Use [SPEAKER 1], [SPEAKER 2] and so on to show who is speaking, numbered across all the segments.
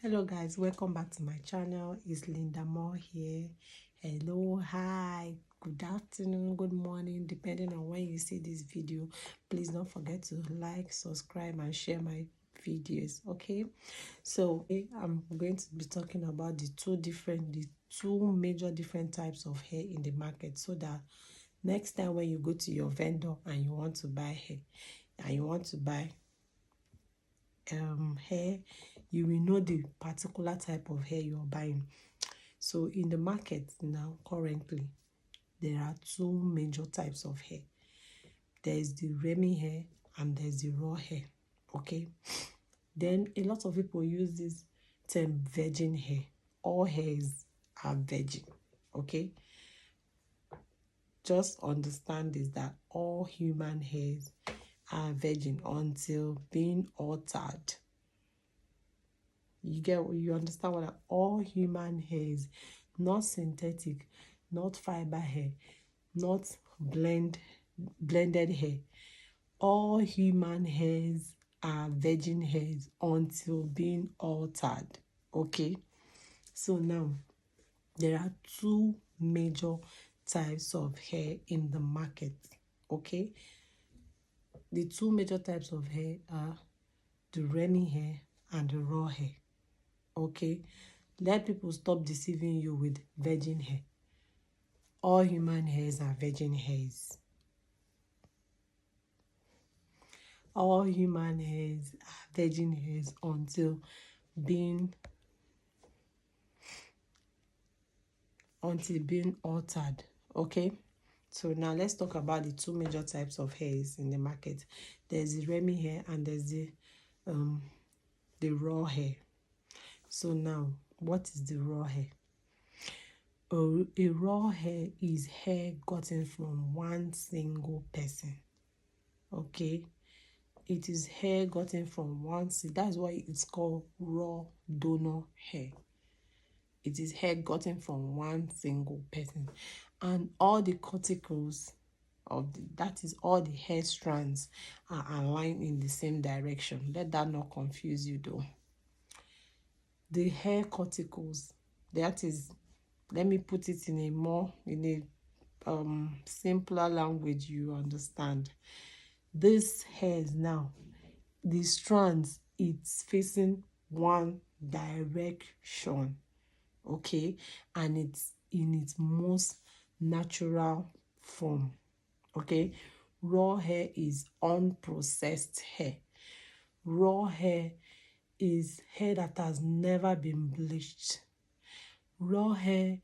[SPEAKER 1] Hello guys, welcome back to my channel. It's Linda Moore here. Hello, hi, good afternoon, good morning, depending on when you see this video. Please don't forget to like, subscribe and share my videos. Okay, so I'm going to be talking about the two major different types of hair in the market, so that next time when you go to your vendor and you want to buy hair and you want to buy hair, you will know the particular type of hair you're buying. So in the market now, currently, there are two major types of hair. There's the Remy hair and there's the raw hair. Okay, then a lot of people use this term virgin hair. All hairs are virgin. Okay, just understand this, that all human hairs are virgin until being altered. You understand what all human hairs, not synthetic, not fiber hair, not blended hair. All human hairs are virgin hairs until being altered. Okay, so now there are two major types of hair in the market. Okay, the two major types of hair are the Remy hair and the raw hair. Okay, let people stop deceiving you with virgin hair. All human hairs are virgin hairs. All human hairs are virgin hairs until being altered. Okay, so now let's talk about the two major types of hairs in the market. There's the Remy hair and there's the raw hair. So now, what is the raw hair? A raw hair is hair gotten from one single person. Okay, it is hair gotten from one seed. That's why it's called raw donor hair. It is hair gotten from one single person, and all the cuticles that is all the hair strands are aligned in the same direction. Let that not confuse you though. The hair cuticles, that is, let me put it in a simpler language you understand. This hairs now, the strands, it's facing one direction. Okay, and it's in its most natural form. Okay, raw hair is unprocessed hair. Raw hair is hair that has never been bleached. Raw hair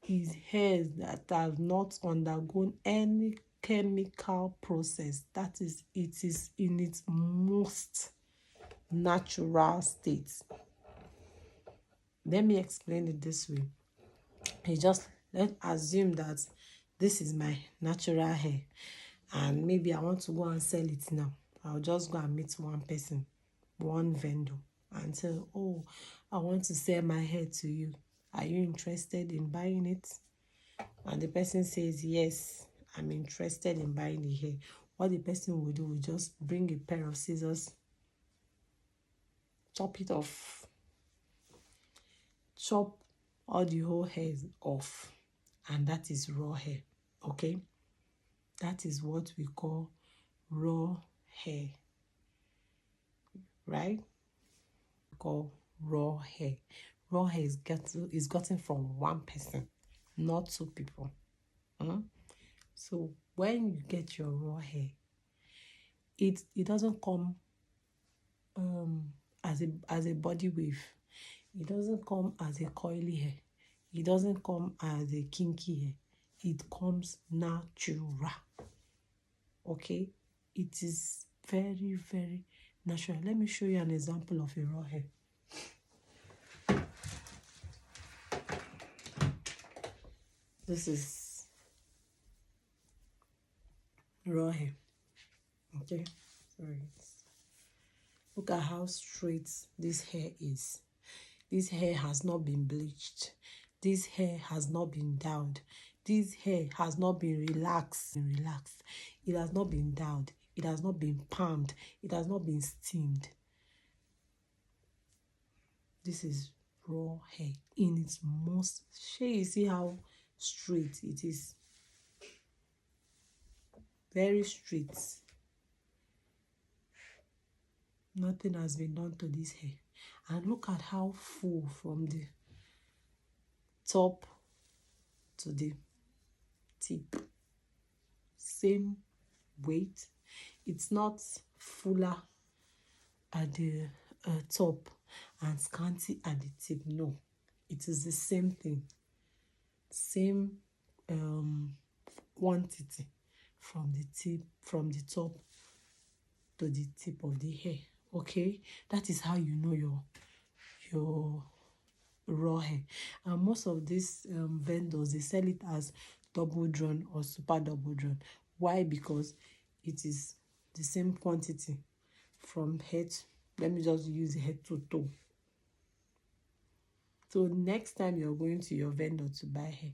[SPEAKER 1] is hairs that have not undergone any chemical process. That is, it is in its most natural state. Let me explain it this way. Let's assume that this is my natural hair and maybe I want to go and sell it now. I'll just go and meet one person, one vendor, and say, oh, I want to sell my hair to you. Are you interested in buying it? And the person says, yes, I'm interested in buying the hair. What the person will do will just bring a pair of scissors, chop it off, chop all the whole hairs off, and that is raw hair. Okay, that is what we call raw hair, right? We call raw hair. Raw hair is gotten from one person, not two people. So when you get your raw hair, it doesn't come as a body wave. It doesn't come as a coily hair. It doesn't come as a kinky hair. It comes natural. Okay, it is very, very natural. Let me show you an example of a raw hair. This is raw hair. Okay, sorry. Look at how straight this hair is. This hair has not been bleached. This hair has not been dyed. This hair has not been relaxed. It has not been dyed. It has not been palmed. It has not been steamed. This is raw hair in its most shade. You see how straight it is. Very straight. Nothing has been done to this hair. And look at how full from the top to the tip. Same weight. It's not fuller at the top and scanty at the tip. No, it is the same thing. Same quantity from the tip, from the top to the tip of the hair. Okay, that is how you know your raw hair. And most of these vendors, they sell it as double drawn or super double drawn. Why? Because it is the same quantity from head. Let me just use head to toe. So next time you're going to your vendor to buy hair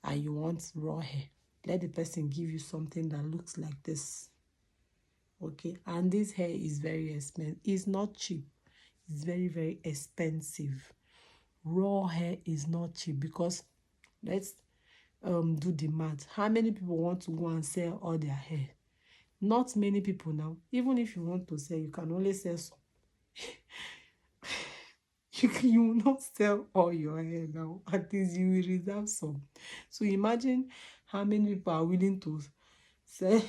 [SPEAKER 1] and you want raw hair, let the person give you something that looks like this. Okay, and this hair is very expensive. It's not cheap. It's very, very expensive. Raw hair is not cheap because let's do the math. How many people want to go and sell all their hair? Not many people now. Even if you want to sell, you can only sell some. You will not sell all your hair now. At least you will reserve some. So imagine how many people are willing to sell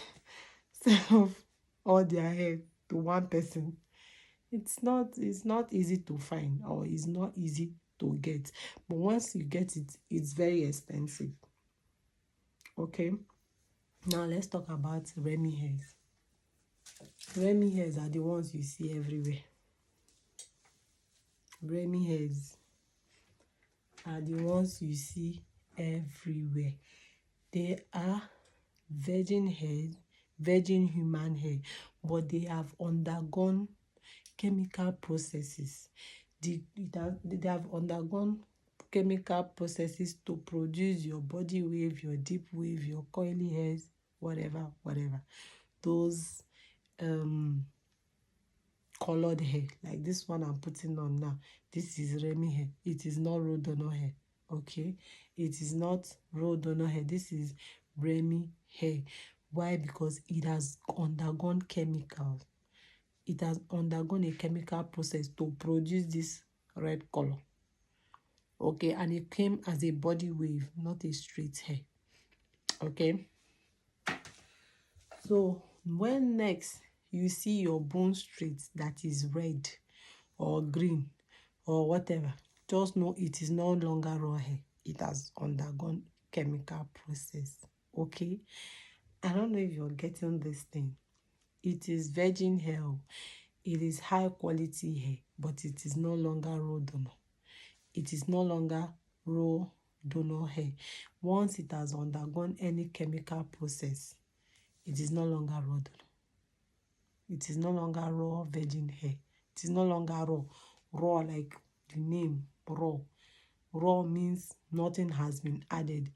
[SPEAKER 1] off all their hair to one person. It's not easy to find, or it's not easy to get. But once you get it, it's very expensive. Okay. Now let's talk about Remy hairs. Remy hairs are the ones you see everywhere. Remy hairs are the ones you see everywhere. They are virgin hairs, virgin human hair, but they have undergone chemical processes. They have undergone chemical processes to produce your body wave, your deep wave, your coily hairs, whatever. Those colored hair, like this one I'm putting on now. This is Remy hair. It is not raw donor hair. Okay, it is not raw donor hair. This is Remy hair. Why? Because it has undergone chemicals. It has undergone a chemical process to produce this red color. Okay, and it came as a body wave, not a straight hair. Okay, so when next you see your bone straight that is red or green or whatever, just know it is no longer raw hair. It has undergone chemical process. Okay, I don't know if you're getting this thing. It is virgin hair. It is high quality hair, but it is no longer raw donor. It is no longer raw donor hair. Once it has undergone any chemical process, it is no longer raw donor. It is no longer raw virgin hair. It is no longer raw. Raw like the name, raw. Raw means nothing has been added.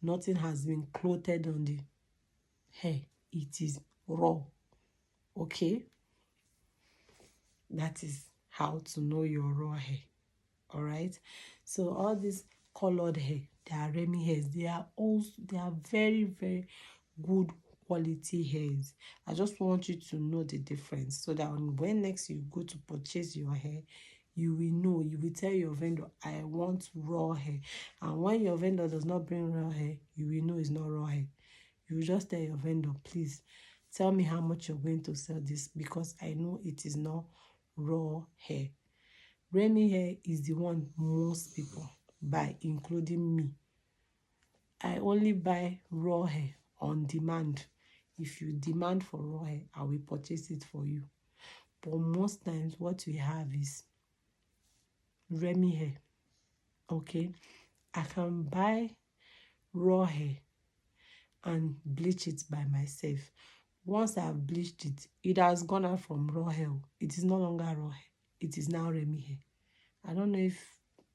[SPEAKER 1] Nothing has been clothed on the hair. It is raw. Okay? That is how to know your raw hair. All right? So all these colored hair, they are Remy hairs. They are very, very good quality hairs. I just want you to know the difference so that when next you go to purchase your hair, you will know. You will tell your vendor, I want raw hair. And when your vendor does not bring raw hair, you will know it's not raw hair. You will just tell your vendor, please tell me how much you're going to sell this, because I know it is not raw hair. Remy hair is the one most people buy, including me. I only buy raw hair on demand. If you demand for raw hair, I will purchase it for you. But most times what we have is Remy hair. Okay, I can buy raw hair and bleach it by myself. Once I have bleached it, it has gone out from raw hair. It is no longer raw hair. It is now Remy hair. I don't know if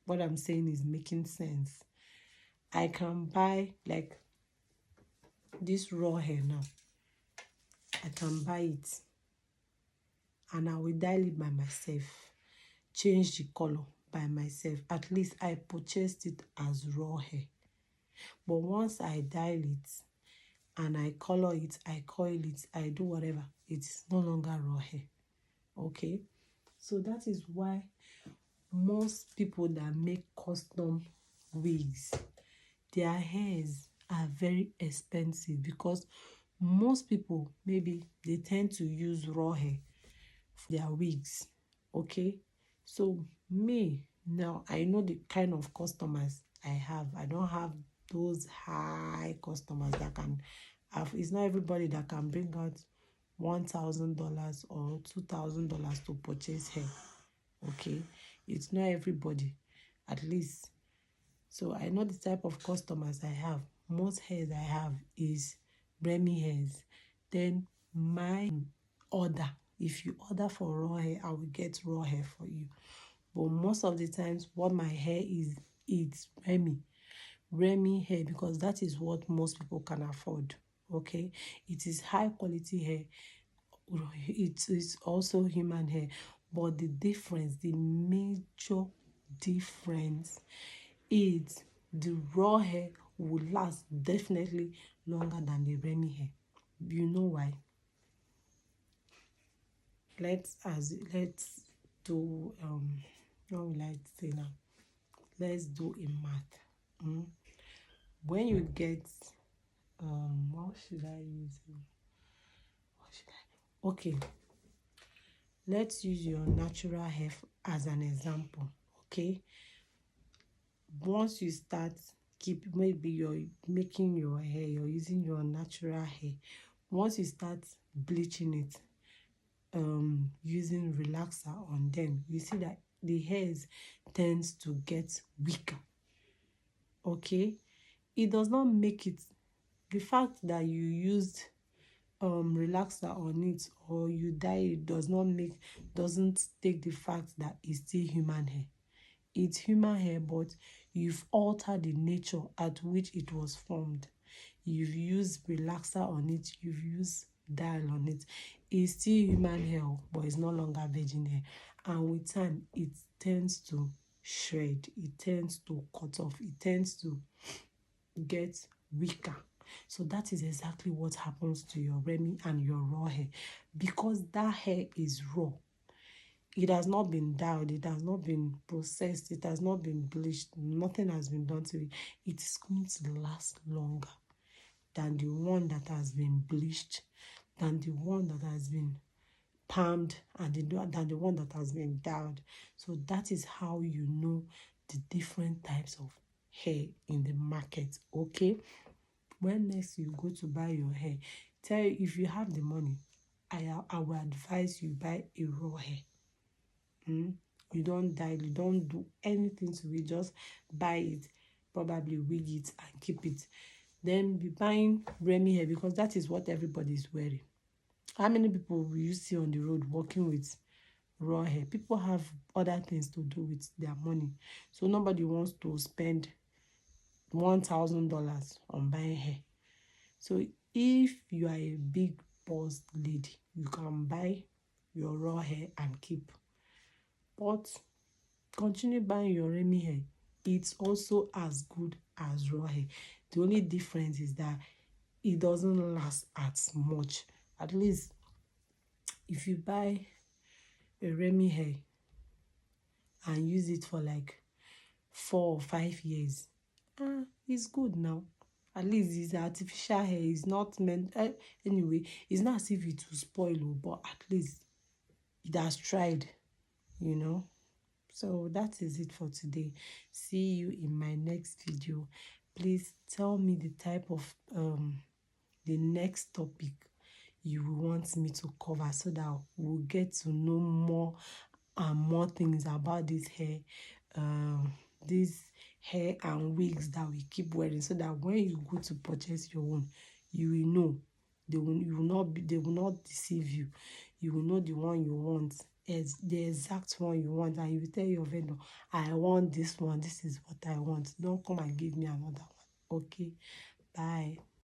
[SPEAKER 1] what I'm saying is making sense. I can buy like this raw hair now. I can buy it and I will dial it by myself. Change the color by myself. At least I purchased it as raw hair. But once I dye it and I color it, I coil it, I do whatever, it's no longer raw hair. Okay, so that is why most people that make custom wigs, their hairs are very expensive, because most people, maybe they tend to use raw hair for their wigs. Okay, so me now, I know the kind of customers I have. I don't have those high customers that can have. It's not everybody that can bring out $1,000 or $2,000 to purchase hair. Okay, it's not everybody, at least. So I know the type of customers I have. Most hairs I have is Remy hairs. Then my order, if you order for raw hair, I will get raw hair for you. But most of the times, what my hair is, it's Remy hair, because that is what most people can afford. Okay, it is high quality hair. It is also human hair, but the difference, the major difference, is the raw hair will last definitely longer than the Remy hair. You know why? Let's do what will I say now? Let's do a math. When you get what should I use? Okay, let's use your natural hair as an example. Okay, once you start maybe you're making your hair, you're using your natural hair. Once you start bleaching it, using relaxer on them, you see that the hairs tends to get weaker. Okay, it does not make it, the fact that you used relaxer on it or you dye it doesn't take the fact that it's still human hair. It's human hair, but you've altered the nature at which it was formed. You've used relaxer on it, you've used dye on it. It's still human hair, but it's no longer virgin hair. And with time, it tends to shred, it tends to cut off, it tends to get weaker. So that is exactly what happens to your Remy and your raw hair, because that hair is raw. It has not been dyed, it has not been processed, it has not been bleached, nothing has been done to it. It is going to last longer than the one that has been bleached, than the one that has been palmed, and than the one that has been dyed. So that is how you know the different types of hair in the market. Okay, when next you go to buy your hair, if you have the money, I will advise you buy a raw hair. You don't dye, you don't do anything to it, just buy it, probably wig it and keep it. Then be buying Remy hair, because that is what everybody is wearing. How many people will you see on the road walking with raw hair? People have other things to do with their money, so nobody wants to spend $1,000 on buying hair. So if you are a big boss lady, you can buy your raw hair and keep. But continue buying your Remy hair. It's also as good as raw hair. The only difference is that it doesn't last as much. At least if you buy a Remy hair and use it for like 4 or 5 years, it's good now. At least it's artificial hair. It's not meant anyway. It's not as if it will spoil, but at least it has tried, you know. So that is it for today. See you in my next video. Please tell me the type of the next topic you want me to cover, so that we'll get to know more and more things about this hair and wigs that we keep wearing, so that when you go to purchase your own, you will know. They will not deceive you. You will know the one you want, is the exact one you want, and you will tell your vendor, I want this one, this is what I want. Don't come and give me another one. Okay, bye.